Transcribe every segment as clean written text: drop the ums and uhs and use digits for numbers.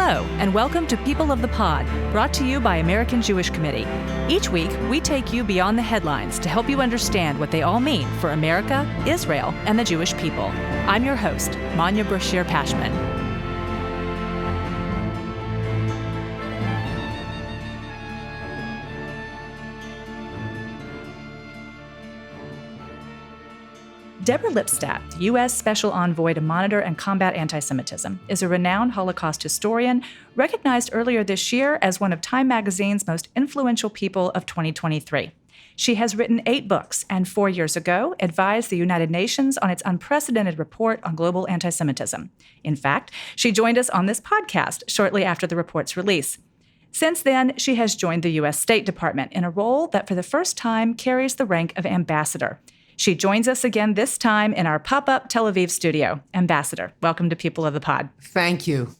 Hello, and welcome to People of the Pod, brought to you by American Jewish Committee. Each week, we take you beyond the headlines to help you understand what they all mean for America, Israel, and the Jewish people. I'm your host, Manya Brashear-Pashman. Deborah Lipstadt, U.S. Special Envoy to Monitor and Combat Antisemitism, is a renowned Holocaust historian, recognized earlier this year as one of Time magazine's most influential people of 2023. She has written 8 books and 4 years ago advised the United Nations on its unprecedented report on global antisemitism. In fact, she joined us on this podcast shortly after the report's release. Since then, she has joined the U.S. State Department in a role that for the first time carries the rank of ambassador. She joins us again this time in our pop-up Tel Aviv studio. Ambassador, welcome to People of the Pod. Thank you.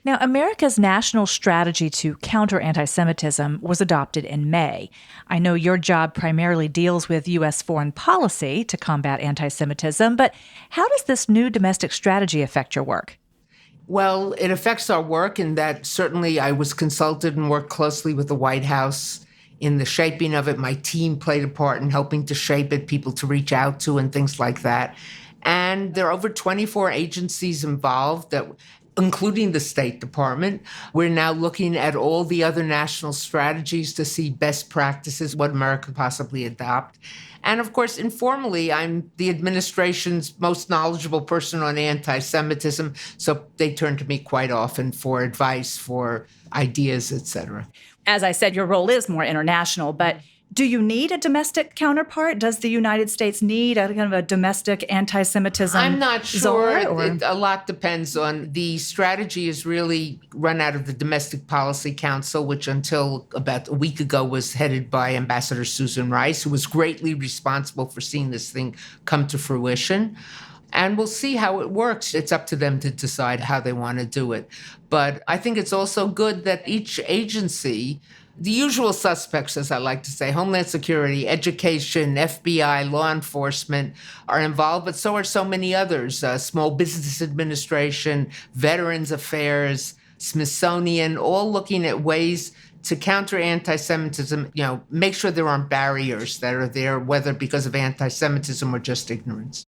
Now, America's national strategy to counter antisemitism was adopted in May. I know your job primarily deals with U.S. foreign policy to combat antisemitism, but how does this new domestic strategy affect your work? Well, it affects our work in that certainly I was consulted and worked closely with the White House in the shaping of it. My team played a part in helping to shape it, people to reach out to and things like that. And there are over 24 agencies involved, including the State Department. We're now looking at all the other national strategies to see best practices, what America could possibly adopt. And of course, informally, I'm the administration's most knowledgeable person on anti-Semitism, so they turn to me quite often for advice, for ideas, etc. As I said, your role is more international, but do you need a domestic counterpart? Does the United States need a kind of a domestic anti-Semitism? I'm not sure. A lot depends on the strategy is really run out of the Domestic Policy Council, which until about a week ago was headed by Ambassador Susan Rice, who was greatly responsible for seeing this thing come to fruition. And we'll see how it works. It's up to them to decide how they want to do it. But I think it's also good that each agency, the usual suspects, as I like to say, Homeland Security, Education, FBI, law enforcement, are involved, but so are so many others. Small Business Administration, Veterans Affairs, Smithsonian, all looking at ways to counter anti-Semitism, make sure there aren't barriers that are there, whether because of anti-Semitism or just ignorance.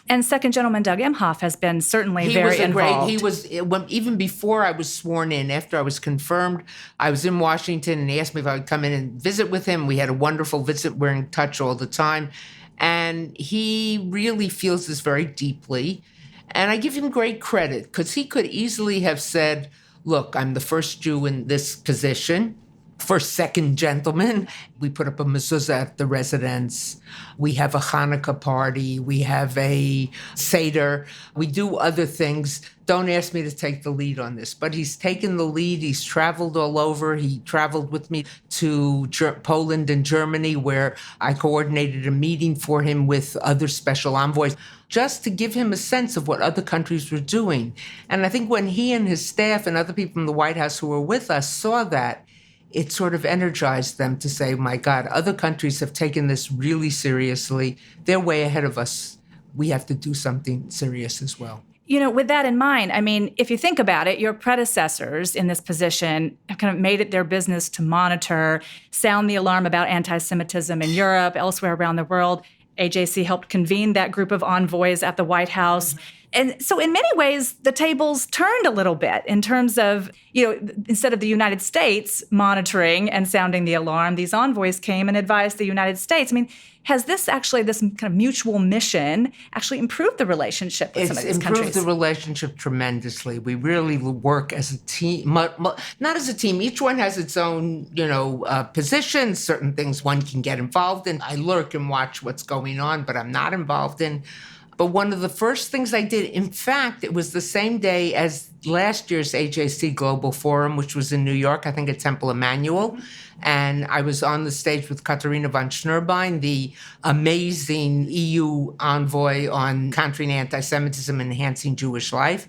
And Second Gentleman Doug Emhoff has been certainly very involved. He was, even before I was sworn in, after I was confirmed, I was in Washington and he asked me if I would come in and visit with him. We had a wonderful visit. We're in touch all the time. And he really feels this very deeply. And I give him great credit because he could easily have said, look, I'm the first Jew in this position. First, second gentleman. We put up a mezuzah at the residence. We have a Hanukkah party. We have a Seder. We do other things. Don't ask me to take the lead on this, but he's taken the lead. He's traveled all over. He traveled with me to Poland and Germany, where I coordinated a meeting for him with other special envoys, just to give him a sense of what other countries were doing. And I think when he and his staff and other people in the White House who were with us saw that, it sort of energized them to say, my God, other countries have taken this really seriously. They're way ahead of us. We have to do something serious as well. With that in mind, if you think about it, your predecessors in this position have kind of made it their business to monitor, sound the alarm about anti-Semitism in Europe, elsewhere around the world. AJC helped convene that group of envoys at the White House. And so in many ways, the tables turned a little bit in terms of, instead of the United States monitoring and sounding the alarm, these envoys came and advised the United States. Has this kind of mutual mission actually improved the relationship with some of these countries? It's improved the relationship tremendously. We really work as a team, not as a team. Each one has its own, positions, certain things one can get involved in. I lurk and watch what's going on, but I'm not involved in. But one of the first things I did, in fact, it was the same day as last year's AJC Global Forum, which was in New York, I think at Temple Emmanuel. And I was on the stage with Katharina von Schnurbein, the amazing EU envoy on countering anti-Semitism and enhancing Jewish life.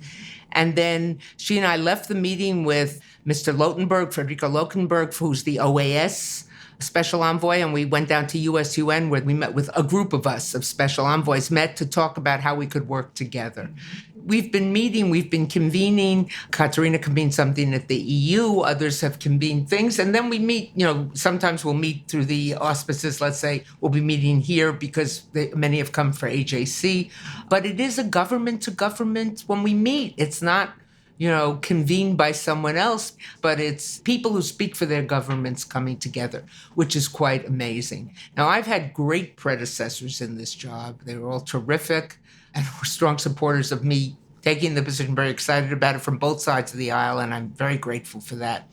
And then she and I left the meeting with Mr. Lotenberg, Federico Lotenberg, who's the OAS special envoy, and we went down to USUN where we met with a group of us of special envoys, met to talk about how we could work together. We've been meeting, we've been convening. Katerina convened something at the EU, others have convened things. And then we meet, sometimes we'll meet through the auspices. Let's say we'll be meeting here because many have come for AJC. But it is a government to government when we meet. It's not, convened by someone else, but it's people who speak for their governments coming together, which is quite amazing. Now, I've had great predecessors in this job. They were all terrific and were strong supporters of me taking the position, very excited about it from both sides of the aisle, and I'm very grateful for that.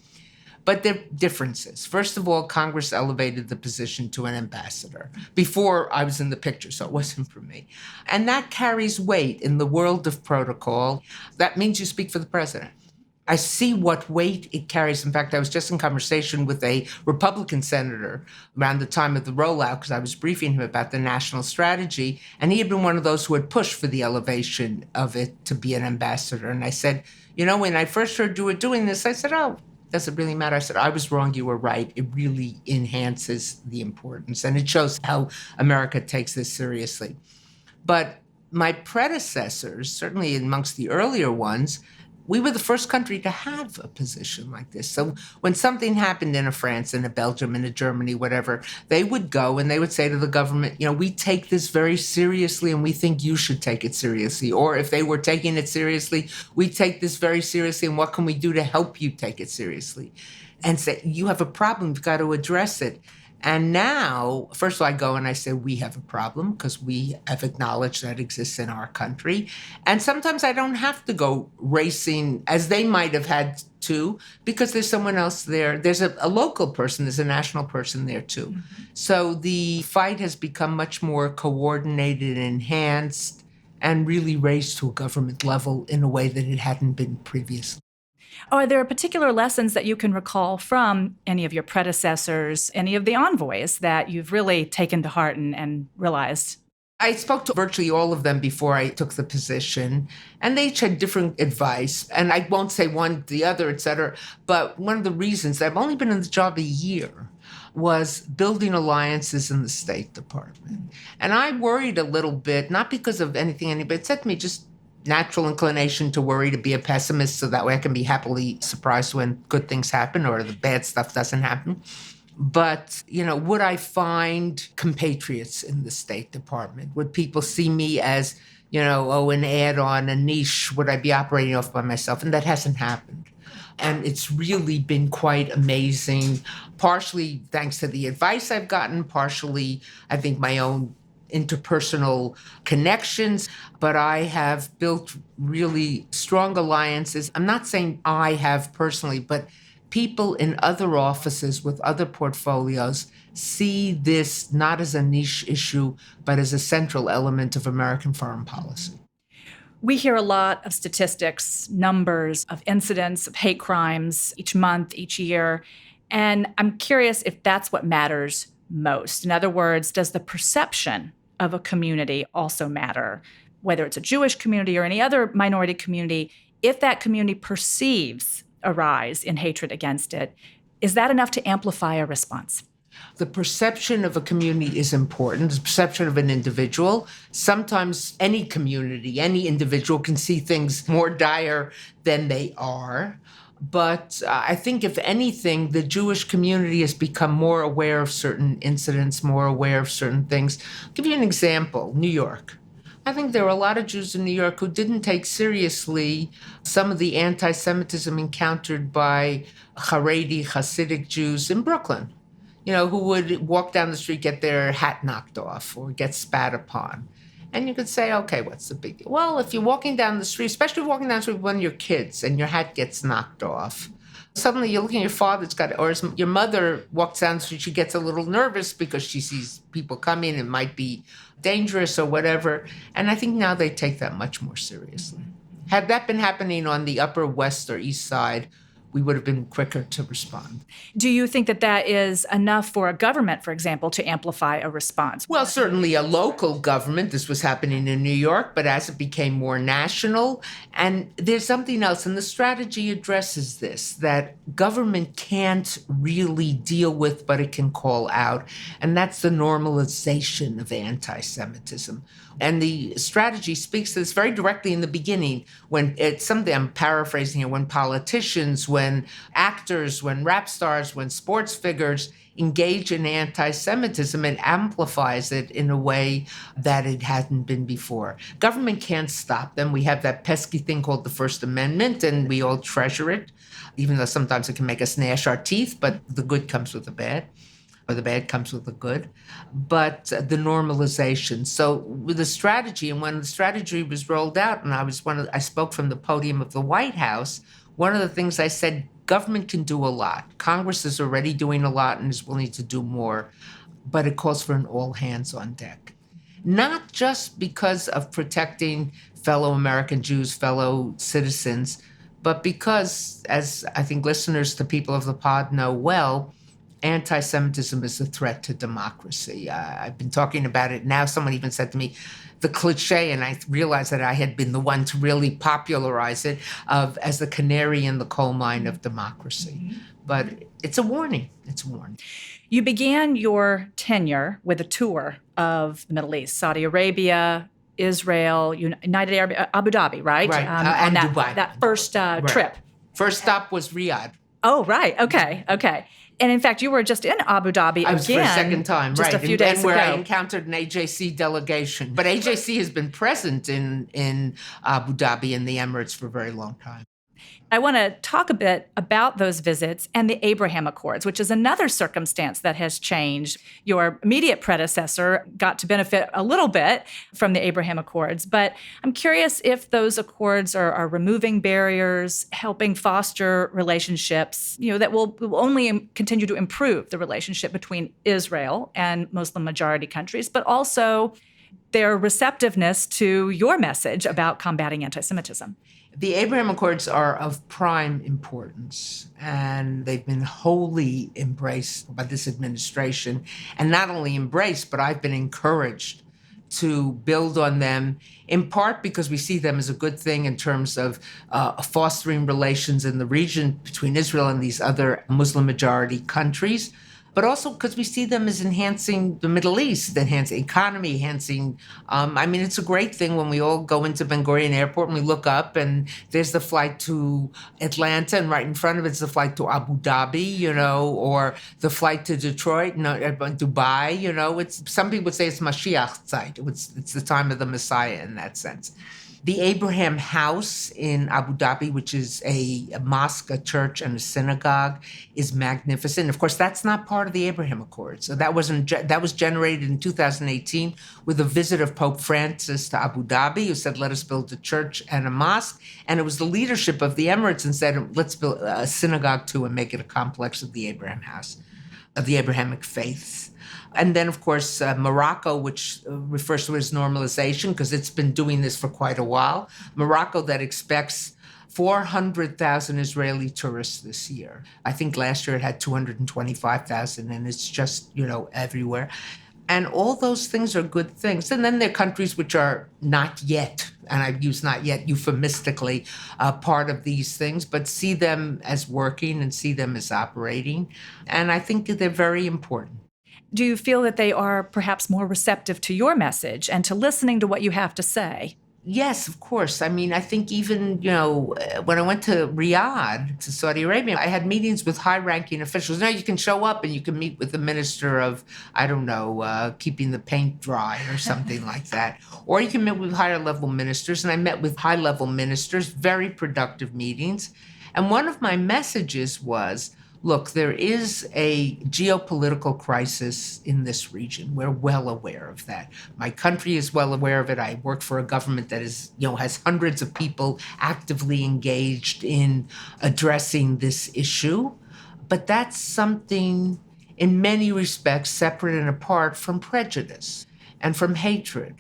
But there are differences. First of all, Congress elevated the position to an ambassador before I was in the picture, so it wasn't for me. And that carries weight in the world of protocol. That means you speak for the president. I see what weight it carries. In fact, I was just in conversation with a Republican senator around the time of the rollout because I was briefing him about the national strategy, and he had been one of those who had pushed for the elevation of it to be an ambassador. And I said, when I first heard you were doing this, I said, oh, does it really matter? I said, I was wrong, you were right. It really enhances the importance, and it shows how America takes this seriously. But my predecessors, certainly amongst the earlier ones, we were the first country to have a position like this. So when something happened in a France, in a Belgium, in a Germany, whatever, they would go and they would say to the government, we take this very seriously and we think you should take it seriously. Or if they were taking it seriously, we take this very seriously and what can we do to help you take it seriously? And say, you have a problem, you've got to address it. And now, first of all, I go and I say, we have a problem because we have acknowledged that exists in our country. And sometimes I don't have to go racing as they might have had to because there's someone else there. There's a local person, there's a national person there too. Mm-hmm. So the fight has become much more coordinated, enhanced, and really raised to a government level in a way that it hadn't been previously. Are there particular lessons that you can recall from any of your predecessors, any of the envoys that you've really taken to heart and realized? I spoke to virtually all of them before I took the position, and they each had different advice. And I won't say one, the other, et cetera. But one of the reasons I've only been in the job a year was building alliances in the State Department. And I worried a little bit, not because of anything anybody said to me, just natural inclination to worry, to be a pessimist, so that way I can be happily surprised when good things happen or the bad stuff doesn't happen. But, would I find compatriots in the State Department? Would people see me as, an add-on, a niche? Would I be operating off by myself? And that hasn't happened. And it's really been quite amazing, partially thanks to the advice I've gotten, partially, I think, my own interpersonal connections, but I have built really strong alliances. I'm not saying I have personally, but people in other offices with other portfolios see this not as a niche issue, but as a central element of American foreign policy. We hear a lot of statistics, numbers of incidents of hate crimes each month, each year, and I'm curious if that's what matters most. In other words, does the perception of a community also matter, whether it's a Jewish community or any other minority community? If that community perceives a rise in hatred against it, is that enough to amplify a response? The perception of a community is important, the perception of an individual. Sometimes any community, any individual can see things more dire than they are. But I think, if anything, the Jewish community has become more aware of certain incidents, more aware of certain things. I'll give you an example. New York. I think there were a lot of Jews in New York who didn't take seriously some of the anti-Semitism encountered by Haredi, Hasidic Jews in Brooklyn, who would walk down the street, get their hat knocked off or get spat upon. And you could say, okay, what's the big deal? Well, if you're walking down the street, especially walking down the street with one of your kids and your hat gets knocked off, suddenly you're looking at your father's got it, or your mother walks down the street, she gets a little nervous because she sees people coming, it might be dangerous or whatever. And I think now they take that much more seriously. Had that been happening on the Upper West or East Side, we would have been quicker to respond. Do you think that that is enough for a government, for example, to amplify a response? Well, certainly a local government. This was happening in New York, but as it became more national, and there's something else, and the strategy addresses this, that government can't really deal with, but it can call out, and that's the normalization of anti-Semitism. And the strategy speaks to this very directly in the beginning when it's something I'm paraphrasing here, when politicians, when actors, when rap stars, when sports figures engage in anti-Semitism, it amplifies it in a way that it hadn't been before. Government can't stop them. We have that pesky thing called the First Amendment, and we all treasure it, even though sometimes it can make us gnash our teeth, but the good comes with the bad, or the bad comes with the good. But the normalization. So with the strategy, and when the strategy was rolled out, and I spoke from the podium of the White House, one of the things I said, government can do a lot. Congress is already doing a lot and is willing to do more, but it calls for an all hands on deck. Not just because of protecting fellow American Jews, fellow citizens, but because, as I think listeners to People of the Pod know well, anti-Semitism is a threat to democracy. I've been talking about it now. Someone even said to me, the cliche, and I realized that I had been the one to really popularize it, as the canary in the coal mine of democracy. But it's a warning. It's a warning. You began your tenure with a tour of the Middle East, Saudi Arabia, Israel, United Arab, Abu Dhabi, right? Right, and Dubai. That first trip. First stop was Riyadh. Oh, right. Okay. And in fact, you were just in Abu Dhabi again. I was for a second time, just right. a few days and where ago. I encountered an AJC delegation. But AJC has been present in Abu Dhabi and the Emirates for a very long time. I want to talk a bit about those visits and the Abraham Accords, which is another circumstance that has changed. Your immediate predecessor got to benefit a little bit from the Abraham Accords, but I'm curious if those accords are removing barriers, helping foster relationships, that will only continue to improve the relationship between Israel and Muslim majority countries, but also their receptiveness to your message about combating anti-Semitism. The Abraham Accords are of prime importance, and they've been wholly embraced by this administration. And not only embraced, but I've been encouraged to build on them, in part because we see them as a good thing in terms of fostering relations in the region between Israel and these other Muslim-majority countries, but also because we see them as enhancing the Middle East, enhancing economy, enhancing, it's a great thing when we all go into Ben Gurion Airport and we look up and there's the flight to Atlanta and right in front of it's the flight to Abu Dhabi, or the flight to Detroit, Dubai, it's, some people say it's Mashiach Zeit. It's the time of the Messiah in that sense. The Abraham House in Abu Dhabi, which is a mosque, a church, and a synagogue, is magnificent. Of course, that's not part of the Abraham Accords. So that was generated in 2018 with a visit of Pope Francis to Abu Dhabi, who said, let us build a church and a mosque. And it was the leadership of the Emirates and said, let's build a synagogue too and make it a complex of the Abraham House, of the Abrahamic faiths. And then, of course, Morocco, which refers to it as normalization, because it's been doing this for quite a while. Morocco that expects 400,000 Israeli tourists this year. I think last year it had 225,000, and it's just, everywhere. And all those things are good things. And then there are countries which are not yet, and I've used not yet euphemistically, part of these things, but see them as working and see them as operating. And I think they're very important. Do you feel that they are perhaps more receptive to your message and to listening to what you have to say? Yes, of course. I think even, when I went to Riyadh, to Saudi Arabia, I had meetings with high-ranking officials. Now you can show up and you can meet with the minister of, keeping the paint dry or something like that. Or you can meet with higher-level ministers. And I met with high-level ministers, very productive meetings. And one of my messages was, look, there is a geopolitical crisis in this region. We're well aware of that. My country is well aware of it. I work for a government that is, has hundreds of people actively engaged in addressing this issue. But that's something, in many respects, separate and apart from prejudice and from hatred.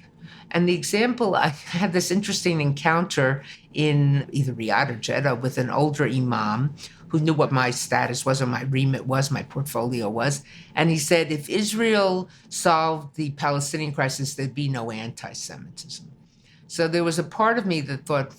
And the example, I had this interesting encounter in either Riyadh or Jeddah with an older imam who knew what my status was or my remit was, my portfolio was. And he said, if Israel solved the Palestinian crisis, there'd be no anti-Semitism. So there was a part of me that thought,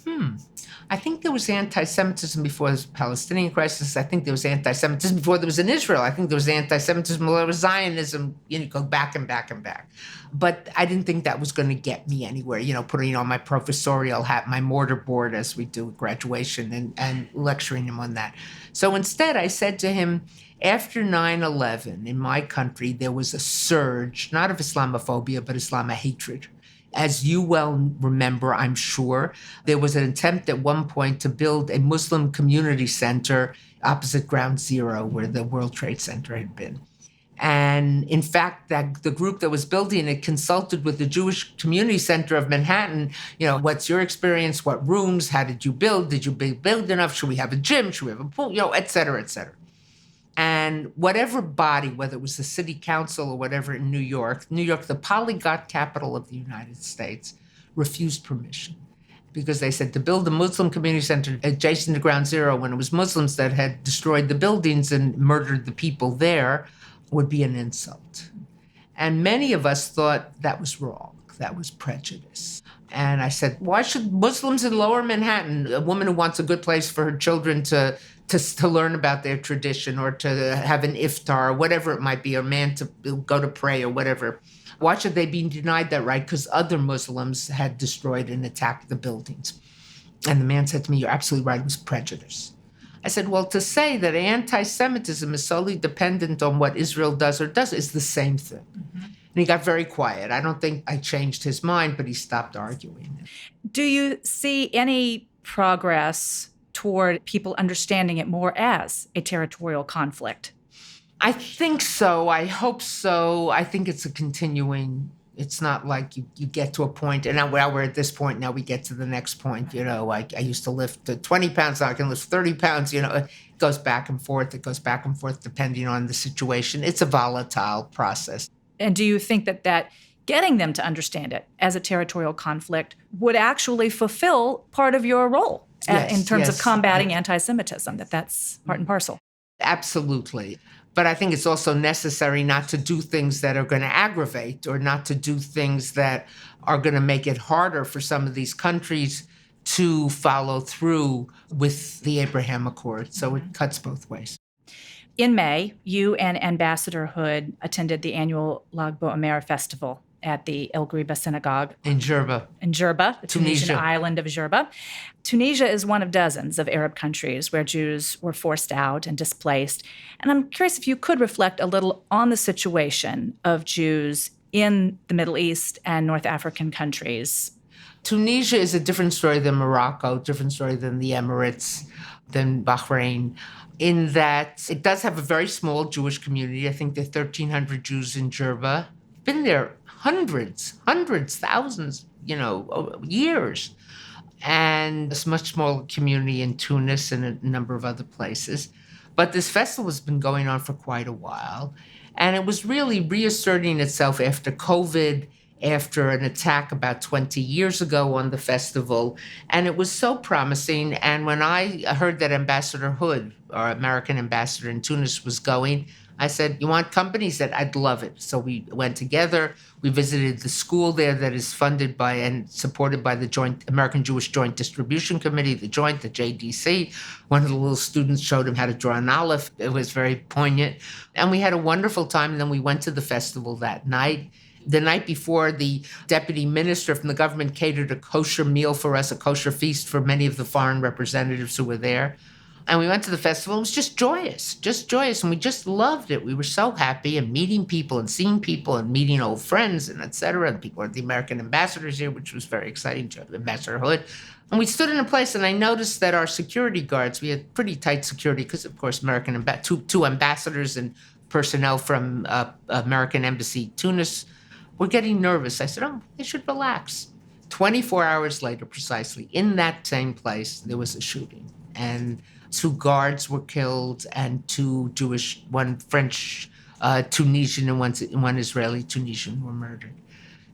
I think there was anti-Semitism before the Palestinian crisis. I think there was anti-Semitism before there was in Israel. I think there was anti-Semitism before there was Zionism. Go back and back and back. But I didn't think that was going to get me anywhere, putting on my professorial hat, my mortarboard as we do at graduation and lecturing him on that. So instead, I said to him, after 9/11 in my country, there was a surge, not of Islamophobia, but Islamo hatred. As you well remember, I'm sure, there was an attempt at one point to build a Muslim community center opposite Ground Zero, where the World Trade Center had been. And in fact, that the group that was building it consulted with the Jewish Community Center of Manhattan. What's your experience? What rooms? How did you build? Did you build enough? Should we have a gym? Should we have a pool? Et cetera, et cetera. And whatever body, whether it was the city council or whatever in New York, the polyglot capital of the United States, refused permission because they said to build a Muslim community center adjacent to Ground Zero when it was Muslims that had destroyed the buildings and murdered the people there would be an insult. And many of us thought that was wrong. That was prejudice. And I said, why should Muslims in Lower Manhattan, a woman who wants a good place for her children to learn about their tradition or to have an iftar or whatever it might be, or a man to go to pray or whatever, why should they be denied that right? Because other Muslims had destroyed and attacked the buildings. And the man said to me, you're absolutely right, it was prejudice. I said, well, to say that anti-Semitism is solely dependent on what Israel does or does is the same thing. Mm-hmm. And he got very quiet. I don't think I changed his mind, but he stopped arguing. Do you see any progress toward people understanding it more as a territorial conflict? I think so. I hope so. I think it's a continuing. It's not like you get to a point, and now we're at this point, now we get to the next point. I used to lift 20 pounds, now I can lift 30 pounds. It goes back and forth. It goes back and forth depending on the situation. It's a volatile process. And do you think that getting them to understand it as a territorial conflict would actually fulfill part of your role in terms of combating anti-Semitism, that's part and parcel? Absolutely. But I think it's also necessary not to do things that are going to aggravate or not to do things that are going to make it harder for some of these countries to follow through with the Abraham Accord. So it cuts both ways. In May, you and Ambassador Hood attended the annual Lag BaOmer festival at the El Ghriba synagogue. In Jerba. The Tunisian island of Jerba. Tunisia is one of dozens of Arab countries where Jews were forced out and displaced. And I'm curious if you could reflect a little on the situation of Jews in the Middle East and North African countries. Tunisia is a different story than Morocco, different story than the Emirates, than Bahrain, in that it does have a very small Jewish community. I think there are 1,300 Jews in Jerba. Been there hundreds, thousands, years. And it's a much smaller community in Tunis and a number of other places. But this festival has been going on for quite a while. And it was really reasserting itself after COVID, after an attack about 20 years ago on the festival. And it was so promising. And when I heard that Ambassador Hood, our American ambassador in Tunis, was going, I said, you want companies? That I'd love it. So we went together. We visited the school there that is funded by and supported by the Joint American Jewish Joint Distribution Committee, the JDC. One of the little students showed him how to draw an olive. It was very poignant. And we had a wonderful time. And then we went to the festival that night. The night before, the deputy minister from the government catered a kosher meal for us, a kosher feast for many of the foreign representatives who were there. And we went to the festival. It was just joyous. And we just loved it. We were so happy and meeting people and seeing people and meeting old friends and et cetera. And people, the American ambassadors here, which was very exciting, Ambassador Hood. And we stood in a place and I noticed that our security guards, we had pretty tight security because, of course, two ambassadors and personnel from American Embassy Tunis were getting nervous. I said, they should relax. 24 hours later, precisely, in that same place, there was a shooting. And 2 guards were killed and 2 Jewish, one French Tunisian and one Israeli Tunisian were murdered.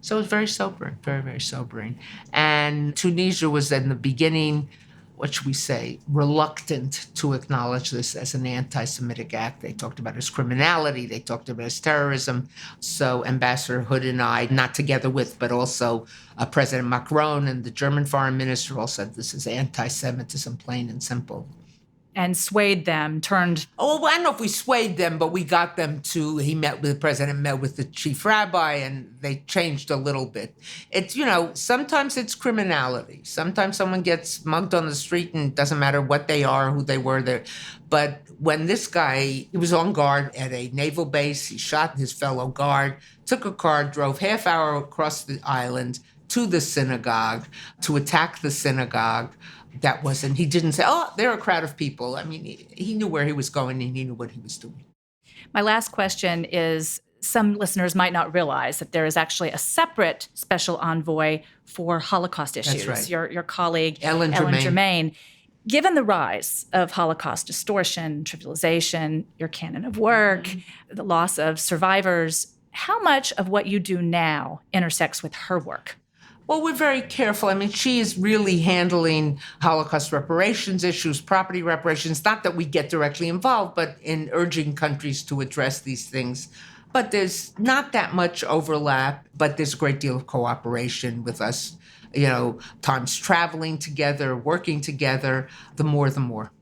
So it was very sobering, very, very sobering. And Tunisia was in the beginning what should we say, reluctant to acknowledge this as an anti-Semitic act. They talked about it as criminality. They talked about it as terrorism. So Ambassador Hood and I, not together with, but also President Macron and the German foreign minister all said this is anti-Semitism, plain and simple. And swayed them, turned... Oh, I don't know if we swayed them, but we got them to, the president met with the chief rabbi, and they changed a little bit. It's, sometimes it's criminality. Sometimes someone gets mugged on the street and it doesn't matter what they are, who they were there. But when this guy, he was on guard at a naval base, he shot his fellow guard, took a car, drove half hour across the island to the synagogue to attack the synagogue. He didn't say, oh, they're a crowd of people. I mean, he knew where he was going and he knew what he was doing. My last question is, some listeners might not realize that there is actually a separate special envoy for Holocaust issues. That's right. Your colleague, Ellen Germain. Given the rise of Holocaust distortion, trivialization, your canon of work, the loss of survivors, how much of what you do now intersects with her work? Well, we're very careful. I mean, she is really handling Holocaust reparations issues, property reparations, not that we get directly involved, but in urging countries to address these things. But there's not that much overlap, but there's a great deal of cooperation with us, times traveling together, working together, the more.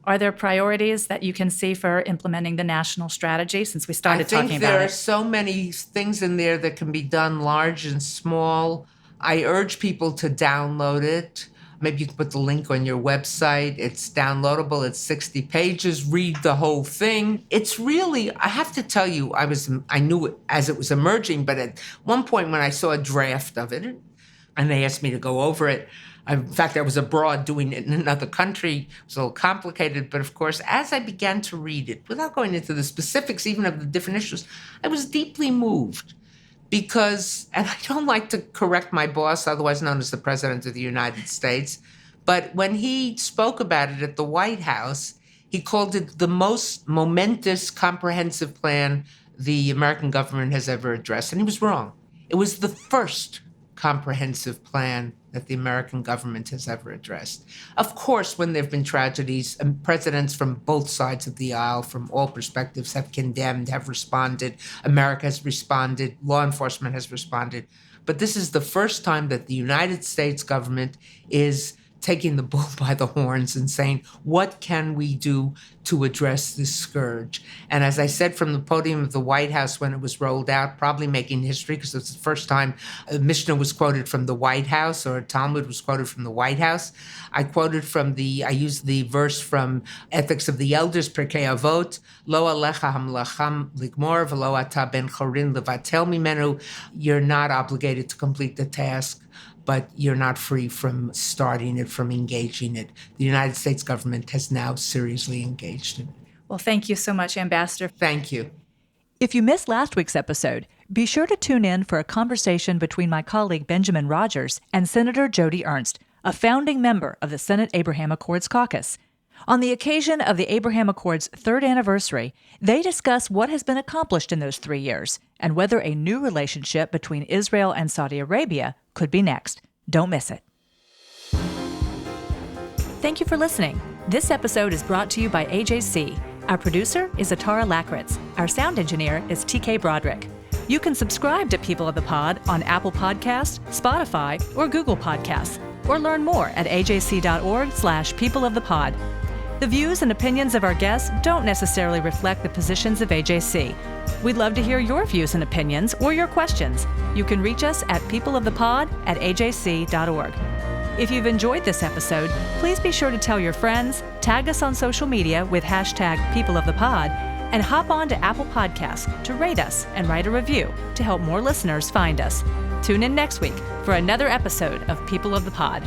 Are there priorities that you can see for implementing the national strategy since we started talking about it? I think there are so many things in there that can be done large and small. I urge people to download it. Maybe you can put the link on your website. It's downloadable. It's 60 pages. Read the whole thing. It's really, I have to tell you, I knew it as it was emerging, but at one point when I saw a draft of it, and they asked me to go over it, in fact, I was abroad doing it in another country. It was a little complicated. But of course, as I began to read it, without going into the specifics even of the different issues, I was deeply moved. Because, and I don't like to correct my boss, otherwise known as the President of the United States, but when he spoke about it at the White House, he called it the most momentous, comprehensive plan the American government has ever addressed. And he was wrong. It was the first comprehensive plan that the American government has ever addressed. Of course, when there have been tragedies, presidents from both sides of the aisle, from all perspectives, have condemned, have responded. America has responded. Law enforcement has responded. But this is the first time that the United States government is taking the bull by the horns and saying, what can we do to address this scourge? And as I said from the podium of the White House when it was rolled out, probably making history because it's the first time a Mishnah was quoted from the White House or a Talmud was quoted from the White House. I used the verse from Ethics of the Elders, Pirkei Avot, Lo alecha hamlacham ligmor v'lo ata ben chorin levatel mimenu. You're not obligated to complete the task, but you're not free from starting it, from engaging it. The United States government has now seriously engaged in it. Well, thank you so much, Ambassador. Thank you. If you missed last week's episode, be sure to tune in for a conversation between my colleague Benjamin Rogers and Senator Jody Ernst, a founding member of the Senate Abraham Accords Caucus. On the occasion of the Abraham Accords' 3rd anniversary, they discuss what has been accomplished in those 3 years and whether a new relationship between Israel and Saudi Arabia could be next. Don't miss it. Thank you for listening. This episode is brought to you by AJC. Our producer is Atara Lakritz. Our sound engineer is TK Broderick. You can subscribe to People of the Pod on Apple Podcasts, Spotify, or Google Podcasts, or learn more at ajc.org/peopleofthepod. The views and opinions of our guests don't necessarily reflect the positions of AJC. We'd love to hear your views and opinions or your questions. You can reach us at peopleofthepod@ajc.org. If you've enjoyed this episode, please be sure to tell your friends, tag us on social media with #PeopleOfThePod, and hop on to Apple Podcasts to rate us and write a review to help more listeners find us. Tune in next week for another episode of People of the Pod.